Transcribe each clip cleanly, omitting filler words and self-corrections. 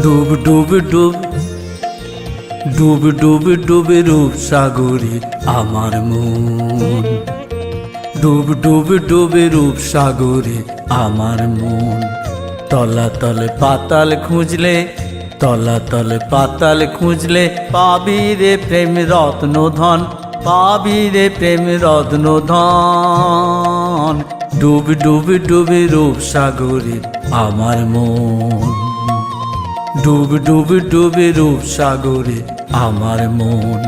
ডুব ডুব ডুব ডুব ডুব ডুবে রূপ সাগরে আমার মন। ডুব ডুব ডুবে রূপ সাগরে আমার মন। তলাতলে পাতাল খুঁজলে, তলাতলে পাতাল খুঁজলে পাবি রে প্রেম রত্ন ধন, পাবি রে প্রেম রত্ন ধন। ডুব ডুব ডুবে রূপ সাগরে আমার মন। ডুব ডুব ডুবে রূপ সাগরে আমার মন।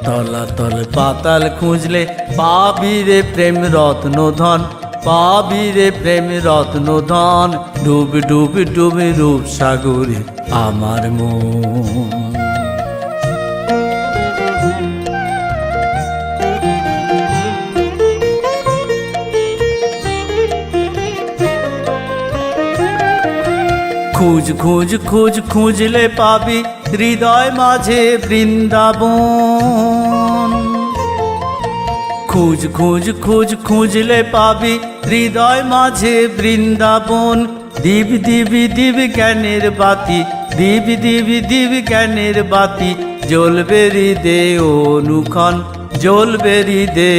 তলাতলে পাতাল খুঁজলে পাবি রে প্রেম রত্ন ধন, পাবি রে প্রেম রত্ন ধন। ডুব ডুব ডুবে রূপ সাগরে আমার মন। খুঁজ খুঁজ খুঁজ খুঁজলে পাবি হৃদয় মাঝে বৃন্দাবন। খুঁজ খুঁজ খুঁজ খুঁজলে পাবি হৃদয় মাঝে বৃন্দাবন। দিব দিব দিব জ্ঞানের বাতি, দিব দিব দিব জ্ঞানের বাতি। জ্বলবে হৃদয়ে অনুক্ষণ, জ্বলবে হৃদয়ে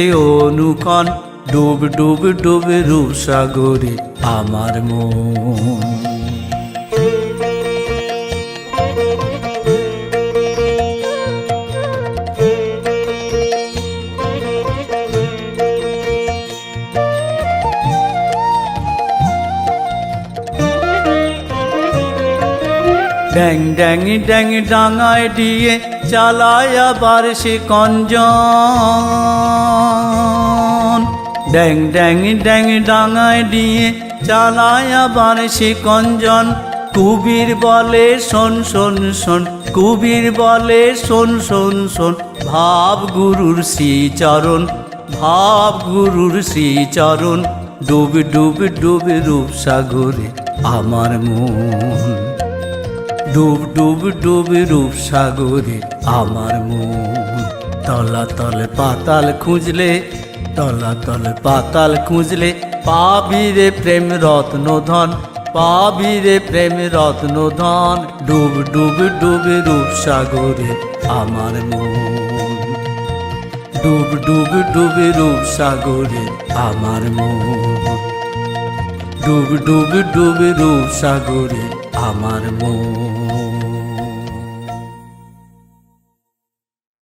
অনুক্ষণ। ডুব ডুব ডুব রূপ সাগরে আমার মন। ড্যাং ড্যাং ড্যাং ডাঙায় দিয়ে চালায় আবার সে কঞ্জন। ড্যাং ড্যাং ড্যাং ডাঙায় দিয়ে চালায় আবার সে কঞ্জন। কুবির বলে শোন শোন শোন, কুবির বলে শোন শোন শোন। ভাব গুরুর শ্রীচরণ, ভাব গুরুর শ্রীচরণ। ডুব ডুব ডুব রূপ সাগরে আমার মন। ডুব ডুব ডুব রূপ সাগরে আমার মন। তলাতলে পাতাল খুঁজলে, তলাতলে পাতাল খুঁজলে পাবি রে প্রেম রত্ন ধন, পাবি রে প্রেম রত্ন ধন। ডুব ডুব ডুব রূপ সাগরে আমার মন। ডুব ডুব ডুব রূপ সাগরে আমার মন। ডুব ডুব ডুব রূপ সাগরে আমার মন।